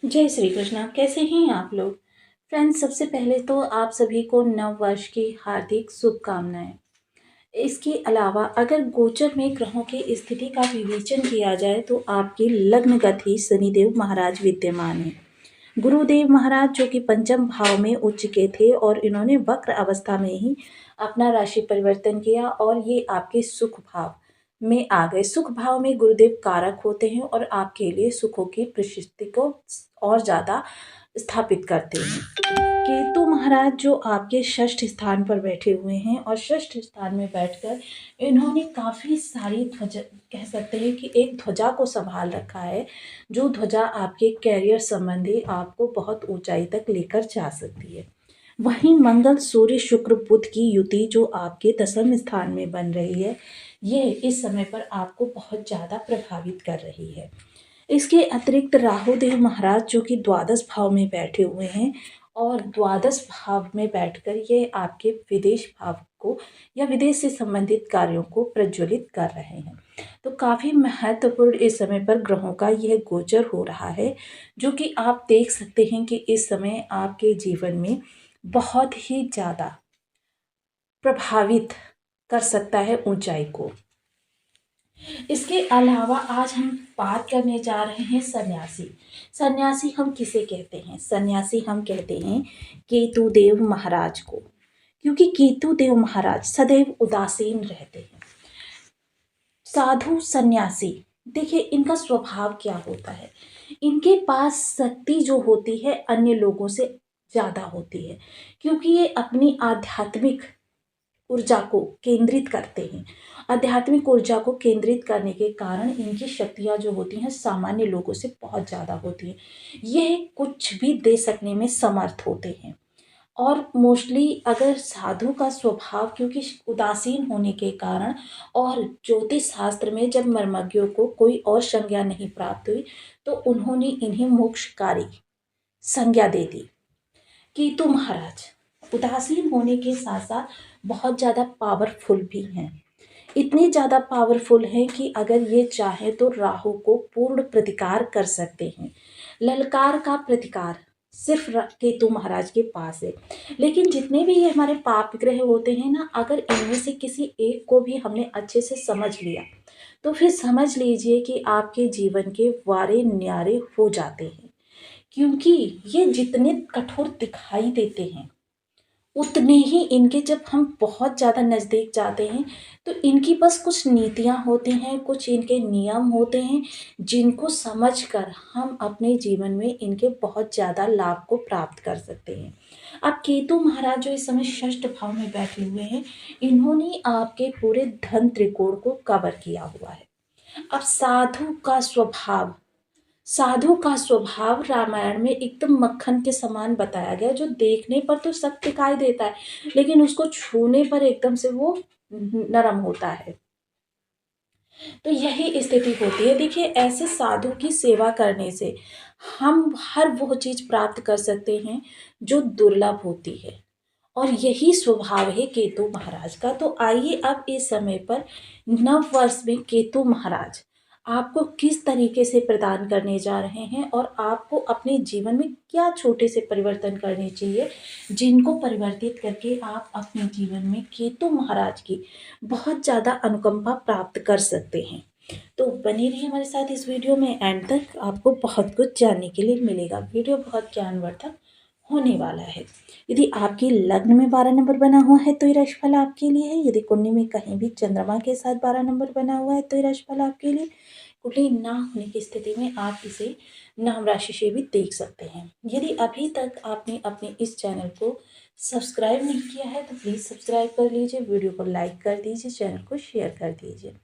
जय श्री कृष्णा। कैसे हैं आप लोग? फ्रेंड्स, सबसे पहले तो आप सभी को नव वर्ष की हार्दिक शुभकामनाएं। इसके अलावा अगर गोचर में ग्रहों की स्थिति का विवेचन किया जाए तो आपकी लग्न गति शनिदेव महाराज विद्यमान है। गुरुदेव महाराज जो कि पंचम भाव में उच्च के थे और इन्होंने वक्र अवस्था में ही अपना राशि परिवर्तन किया और ये आपके सुख भाव में आ गए। सुख भाव में गुरुदेव कारक होते हैं और आपके लिए सुखों की प्रशस्ति को और ज़्यादा स्थापित करते हैं। केतु महाराज जो आपके षष्ठ स्थान पर बैठे हुए हैं और षष्ठ स्थान में बैठकर इन्होंने काफ़ी सारी ध्वजा, कह सकते हैं कि एक ध्वजा को संभाल रखा है, जो ध्वजा आपके कैरियर संबंधी आपको बहुत ऊंचाई तक लेकर जा सकती है। वहीं मंगल सूर्य शुक्र बुध की युति जो आपके दसम स्थान में बन रही है, ये इस समय पर आपको बहुत ज़्यादा प्रभावित कर रही है। इसके अतिरिक्त राहुदेव महाराज जो कि द्वादश भाव में बैठे हुए हैं और द्वादश भाव में बैठकर ये आपके विदेश भाव को या विदेश से संबंधित कार्यों को प्रज्वलित कर रहे हैं। तो काफ़ी महत्वपूर्ण इस समय पर ग्रहों का यह गोचर हो रहा है, जो कि आप देख सकते हैं कि इस समय आपके जीवन में बहुत ही ज़्यादा प्रभावित कर सकता है ऊंचाई को। इसके अलावा आज हम बात करने जा रहे हैं सन्यासी। सन्यासी हम किसे कहते हैं? सन्यासी हम कहते हैं केतु देव महाराज को, क्योंकि केतु देव महाराज सदैव उदासीन रहते हैं। साधु सन्यासी, देखिए इनका स्वभाव क्या होता है। इनके पास शक्ति जो होती है अन्य लोगों से ज़्यादा होती है, क्योंकि ये अपनी आध्यात्मिक ऊर्जा को केंद्रित करते हैं। आध्यात्मिक ऊर्जा को केंद्रित करने के कारण इनकी शक्तियाँ जो होती हैं सामान्य लोगों से बहुत ज़्यादा होती हैं। यह कुछ भी दे सकने में समर्थ होते हैं। और मोस्टली अगर साधु का स्वभाव, क्योंकि उदासीन होने के कारण और ज्योतिष शास्त्र में जब मर्मज्ञों को कोई और संज्ञा नहीं प्राप्त हुई तो उन्होंने इन्हें मोक्षकारी संज्ञा दे दी। केतु महाराज उदासीन होने के साथ साथ बहुत ज़्यादा पावरफुल भी हैं। इतने ज़्यादा पावरफुल हैं कि अगर ये चाहे तो राहु को पूर्ण प्रतिकार कर सकते हैं। ललकार का प्रतिकार सिर्फ केतु महाराज के पास है। लेकिन जितने भी ये हमारे पाप ग्रह होते हैं ना, अगर इनमें से किसी एक को भी हमने अच्छे से समझ लिया तो फिर समझ लीजिए कि आपके जीवन के वारे न्यारे हो जाते हैं। क्योंकि ये जितने कठोर दिखाई देते हैं उतने ही इनके, जब हम बहुत ज़्यादा नज़दीक जाते हैं तो इनकी बस कुछ नीतियाँ होती हैं, कुछ इनके नियम होते हैं जिनको समझकर हम अपने जीवन में इनके बहुत ज़्यादा लाभ को प्राप्त कर सकते हैं। अब केतु महाराज जो इस समय षष्ठ भाव में बैठे हुए हैं, इन्होंने आपके पूरे धन त्रिकोण को कवर किया हुआ है। अब साधु का स्वभाव रामायण में एकदम मक्खन के समान बताया गया, जो देखने पर तो सख्त दिखाई देता है लेकिन उसको छूने पर एकदम से वो नरम होता है। तो यही स्थिति होती है। देखिए, ऐसे साधु की सेवा करने से हम हर वो चीज प्राप्त कर सकते हैं जो दुर्लभ होती है, और यही स्वभाव है केतु महाराज का। तो आइए अब इस समय पर नव वर्ष में केतु महाराज आपको किस तरीके से प्रदान करने जा रहे हैं और आपको अपने जीवन में क्या छोटे से परिवर्तन करने चाहिए, जिनको परिवर्तित करके आप अपने जीवन में केतु महाराज की बहुत ज़्यादा अनुकंपा प्राप्त कर सकते हैं। तो बने रहिए हमारे साथ इस वीडियो में, एंड तक आपको बहुत कुछ जानने के लिए मिलेगा। वीडियो बहुत ज्ञानवर्धक होने वाला है। यदि आपकी लग्न में 12 नंबर बना हुआ है तो ये राशिफल आपके लिए है। यदि कुंडली में कहीं भी चंद्रमा के साथ 12 नंबर बना हुआ है तो ये राशिफल आपके लिए। कुंडली ना होने की स्थिति में आप इसे नाम राशि से भी देख सकते हैं। यदि अभी तक आपने अपने इस चैनल को सब्सक्राइब नहीं किया है तो प्लीज़ सब्सक्राइब कर लीजिए, वीडियो को लाइक कर दीजिए, चैनल को शेयर कर दीजिए।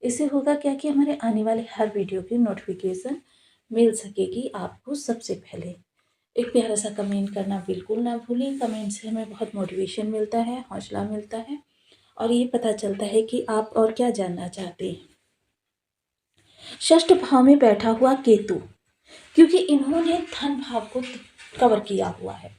इससे होगा क्या कि हमारे आने वाले हर वीडियो की नोटिफिकेशन मिल सकेगी आपको सबसे पहले। एक प्यारा सा कमेंट करना बिल्कुल ना भूलें। कमेंट से हमें बहुत मोटिवेशन मिलता है, हौसला मिलता है और ये पता चलता है कि आप और क्या जानना चाहते हैं। षष्ठ भाव में बैठा हुआ केतु, क्योंकि इन्होंने धन भाव को कवर किया हुआ है।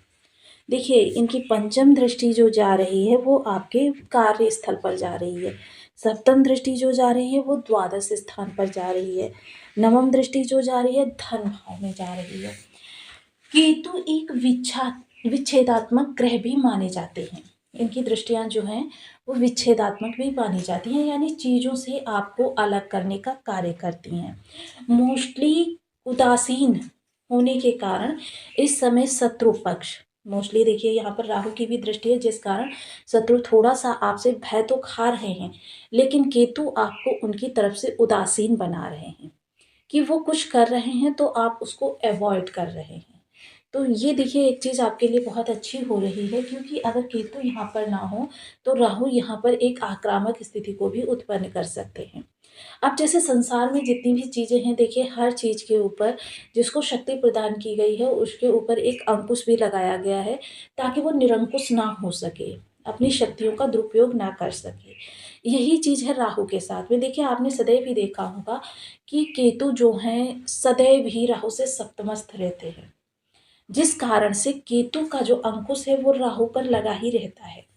देखिए, इनकी पंचम दृष्टि जो जा रही है वो आपके कार्यस्थल पर जा रही है। सप्तम दृष्टि जो जा रही है वो द्वादश स्थान पर जा रही है। नवम दृष्टि जो जा रही है धन भाव में जा रही है। केतु एक विच्छेदात्मक ग्रह भी माने जाते हैं। इनकी दृष्टियां जो हैं वो विच्छेदात्मक भी मानी जाती हैं, यानी चीज़ों से आपको अलग करने का कार्य करती हैं। मोस्टली उदासीन होने के कारण इस समय शत्रु पक्ष, मोस्टली देखिए यहाँ पर राहु की भी दृष्टि है, जिस कारण शत्रु थोड़ा सा आपसे भय तो खा रहे हैं, लेकिन केतु आपको उनकी तरफ से उदासीन बना रहे हैं कि वो कुछ कर रहे हैं तो आप उसको अवॉइड कर रहे हैं। तो ये देखिए एक चीज़ आपके लिए बहुत अच्छी हो रही है, क्योंकि अगर केतु यहाँ पर ना हो तो राहु यहाँ पर एक आक्रामक स्थिति को भी उत्पन्न कर सकते हैं। अब जैसे संसार में जितनी भी चीज़ें हैं, देखिए हर चीज़ के ऊपर जिसको शक्ति प्रदान की गई है उसके ऊपर एक अंकुश भी लगाया गया है, ताकि वो निरंकुश ना हो सके, अपनी शक्तियों का दुरुपयोग ना कर सके। यही चीज़ है राहु के साथ में। देखिए आपने सदैव ही देखा होगा कि केतु जो हैं सदैव ही राहु से सप्तमस्थ रहते हैं, जिस कारण से केतु का जो अंकुश है वो राहु पर लगा ही रहता है।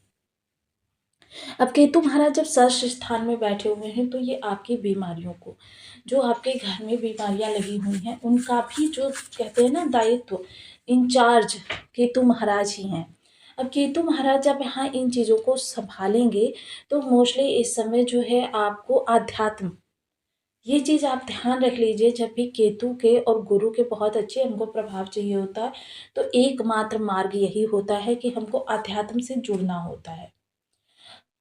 अब केतु महाराज जब षष्ठ स्थान में बैठे हुए हैं तो ये आपकी बीमारियों को, जो आपके घर में बीमारियां लगी हुई हैं, उनका भी जो कहते हैं ना दायित्व, इंचार्ज केतु महाराज ही हैं। अब केतु महाराज जब यहाँ इन चीज़ों को संभालेंगे तो मोस्टली इस समय जो है आपको आध्यात्म, ये चीज़ आप ध्यान रख लीजिए, जब भी केतु के और गुरु के बहुत अच्छे हमको प्रभाव चाहिए होता है तो एकमात्र मार्ग यही होता है कि हमको अध्यात्म से जुड़ना होता है।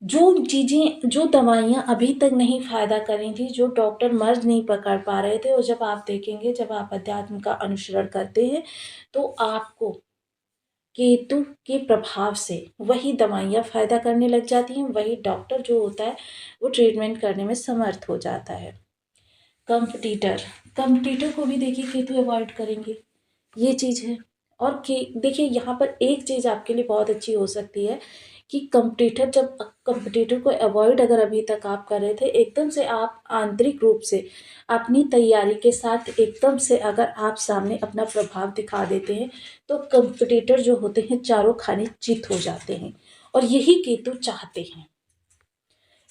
जो चीज़ें, जो दवाइयाँ अभी तक नहीं फ़ायदा कर रही थी, जो डॉक्टर मर्ज़ नहीं पकड़ पा रहे थे, और जब आप देखेंगे, जब आप अध्यात्म का अनुसरण करते हैं तो आपको केतु के प्रभाव से वही दवाइयाँ फ़ायदा करने लग जाती हैं, वही डॉक्टर जो होता है वो ट्रीटमेंट करने में समर्थ हो जाता है। कंपटीटर, कंपटीटर को भी देखिए केतु अवॉइड करेंगे, ये चीज़ है। और कि देखिए यहाँ पर एक चीज़ आपके लिए बहुत अच्छी हो सकती है कि कंपटीटर, जब कंपटीटर को अवॉइड अगर अभी तक आप कर रहे थे, एकदम से आप आंतरिक रूप से अपनी तैयारी के साथ एकदम से अगर आप सामने अपना प्रभाव दिखा देते हैं तो कंपटीटर जो होते हैं चारों खाने चित हो जाते हैं, और यही केतु चाहते हैं।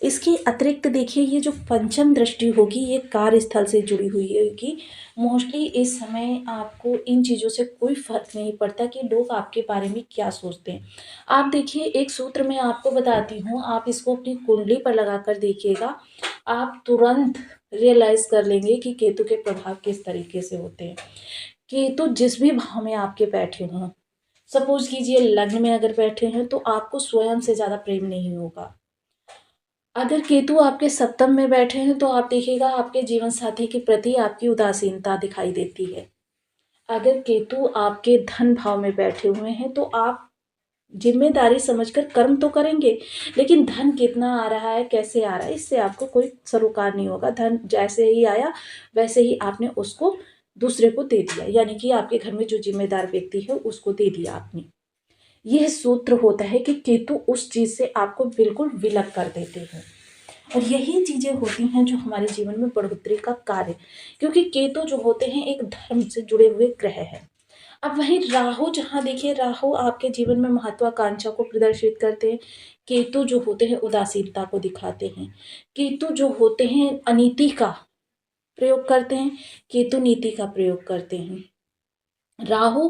इसके अतिरिक्त देखिए ये जो पंचम दृष्टि होगी ये कार्यस्थल से जुड़ी हुई होगी। मोस्टली इस समय आपको इन चीज़ों से कोई फ़र्क नहीं पड़ता कि लोग आपके बारे में क्या सोचते हैं। आप देखिए एक सूत्र मैं आपको बताती हूँ, आप इसको अपनी कुंडली पर लगा कर देखिएगा, आप तुरंत रियलाइज़ कर लेंगे कि केतु के प्रभाव किस तरीके से होते हैं। केतु जिस भी भाव में आपके बैठे हों, सपोज़ कीजिए लग्न में अगर बैठे हैं तो आपको स्वयं से ज़्यादा प्रेम नहीं होगा। अगर केतु आपके सप्तम में बैठे हैं तो आप देखिएगा आपके जीवन साथी के प्रति आपकी उदासीनता दिखाई देती है। अगर केतु आपके धन भाव में बैठे हुए हैं तो आप जिम्मेदारी समझकर कर्म तो करेंगे, लेकिन धन कितना आ रहा है, कैसे आ रहा है, इससे आपको कोई सरोकार नहीं होगा। धन जैसे ही आया वैसे ही आपने उसको दूसरे को दे दिया, यानी कि आपके घर में जो जिम्मेदार व्यक्ति है उसको दे दिया आपने। यह सूत्र होता है कि केतु उस चीज़ से आपको बिल्कुल विलग कर देते हैं, और यही चीज़ें होती हैं जो हमारे जीवन में बढ़ोतरी का कार्य, क्योंकि केतु जो होते हैं एक धर्म से जुड़े हुए ग्रह हैं। अब वहीं राहु, जहाँ देखिए राहु आपके जीवन में महत्वाकांक्षा को प्रदर्शित करते हैं, केतु जो होते हैं उदासीनता को दिखाते हैं, केतु जो होते हैं अनीति का प्रयोग करते हैं, केतु नीति का प्रयोग करते हैं। राहु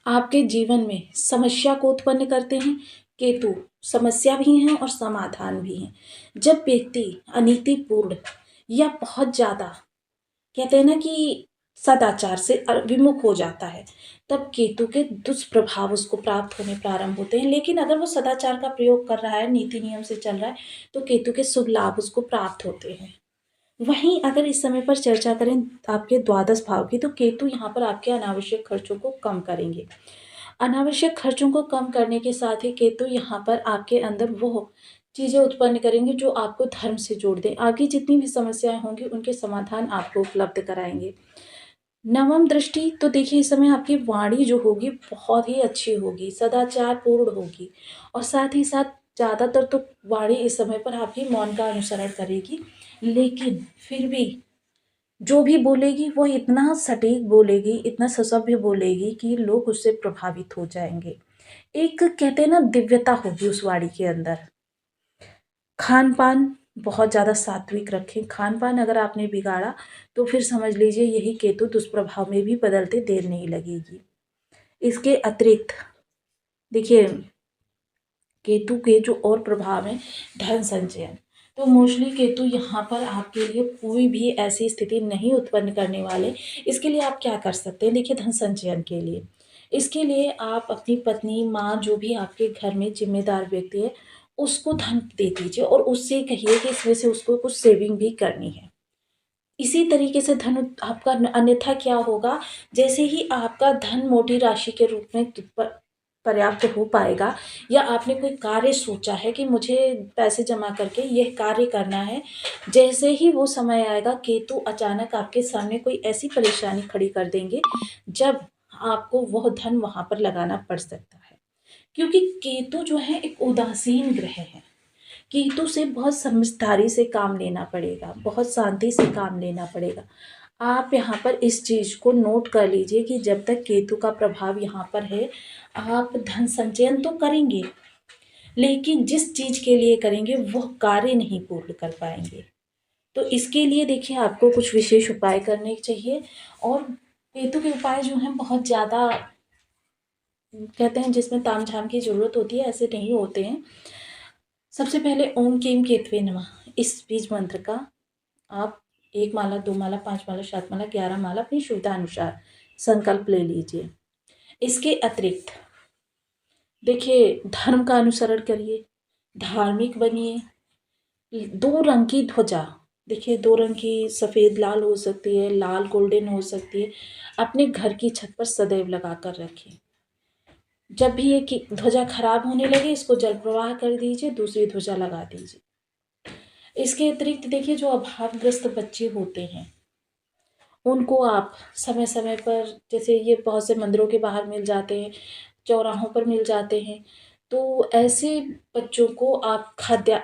आपके जीवन में समस्या को उत्पन्न करते हैं, केतु समस्या भी हैं और समाधान भी हैं। जब व्यक्ति अनीतिपूर्ण या बहुत ज़्यादा कहते हैं ना कि सदाचार से विमुख हो जाता है, तब केतु के दुष्प्रभाव उसको प्राप्त होने प्रारंभ होते हैं। लेकिन अगर वो सदाचार का प्रयोग कर रहा है, नीति नियम से चल रहा है, तो केतु के शुभ लाभ उसको प्राप्त होते हैं। वहीं अगर इस समय पर चर्चा करें आपके द्वादश भाव की, तो केतु यहाँ पर आपके अनावश्यक खर्चों को कम करेंगे। अनावश्यक खर्चों को कम करने के साथ ही केतु यहाँ पर आपके अंदर वो चीज़ें उत्पन्न करेंगे जो आपको धर्म से जोड़ दें। आगे जितनी भी समस्याएं होंगी उनके समाधान आपको उपलब्ध कराएंगे। नवम दृष्टि तो देखिए इस समय आपकी वाणी जो होगी बहुत ही अच्छी होगी, सदाचार पूर्ण होगी, और साथ ही साथ ज़्यादातर तो वाणी इस समय पर आपकी मौन का अनुसरण करेगी, लेकिन फिर भी जो भी बोलेगी वो इतना सटीक बोलेगी, इतना ससभ्य बोलेगी कि लोग उससे प्रभावित हो जाएंगे। एक कहते हैं ना दिव्यता होगी उस वाणी के अंदर। खान पान बहुत ज़्यादा सात्विक रखें। खान पान अगर आपने बिगाड़ा तो फिर समझ लीजिए यही केतु दुष्प्रभाव में भी बदलते देर नहीं लगेगी। इसके अतिरिक्त देखिए केतु के जो और प्रभाव हैं, धन संचयन। तो मोस्टली केतु यहाँ पर आपके लिए कोई भी ऐसी स्थिति नहीं उत्पन्न करने वाले। इसके लिए आप क्या कर सकते हैं, देखिए धन संचयन के लिए, इसके लिए आप अपनी पत्नी, माँ, जो भी आपके घर में जिम्मेदार व्यक्ति है, उसको धन दे दीजिए और उससे कहिए कि इसमें से उसको कुछ सेविंग भी करनी है। इसी तरीके से धन आपका अन्यथा क्या होगा, जैसे ही आपका धन मोटी राशि के रूप में पर्याप्त हो पाएगा, या आपने कोई कार्य सोचा है कि मुझे पैसे जमा करके यह कार्य करना है, जैसे ही वो समय आएगा केतु अचानक आपके सामने कोई ऐसी परेशानी खड़ी कर देंगे जब आपको वह धन वहां पर लगाना पड़ सकता है। क्योंकि केतु जो है एक उदासीन ग्रह है। केतु से बहुत समझदारी से काम लेना पड़ेगा, बहुत शांति से काम लेना पड़ेगा। आप यहाँ पर इस चीज़ को नोट कर लीजिए कि जब तक केतु का प्रभाव यहाँ पर है, आप धन संचयन तो करेंगे, लेकिन जिस चीज़ के लिए करेंगे वह कार्य नहीं पूर्ण कर पाएंगे। तो इसके लिए देखिए आपको कुछ विशेष उपाय करने चाहिए। और केतु के उपाय जो हैं बहुत ज़्यादा, कहते हैं जिसमें तामझाम की ज़रूरत होती है, ऐसे नहीं होते हैं। सबसे पहले ओम केम केतवे नमः, इस बीज मंत्र का आप 1 माला, 2 माला, 5 माला, 7 माला, 11 माला अपनी सुविधा अनुसार संकल्प ले लीजिए। इसके अतिरिक्त देखिए धर्म का अनुसरण करिए, धार्मिक बनिए। 2 रंग की ध्वजा, देखिए 2 रंग की, सफ़ेद लाल हो सकती है, लाल गोल्डन हो सकती है, अपने घर की छत पर सदैव लगा कर रखें। जब भी ये ध्वजा खराब होने लगे इसको जल प्रवाह कर दीजिए, दूसरी ध्वजा लगा दीजिए। इसके अतिरिक्त देखिए जो अभावग्रस्त बच्चे होते हैं उनको आप समय समय पर, जैसे ये बहुत से मंदिरों के बाहर मिल जाते हैं, चौराहों पर मिल जाते हैं, तो ऐसे बच्चों को आप खाद्य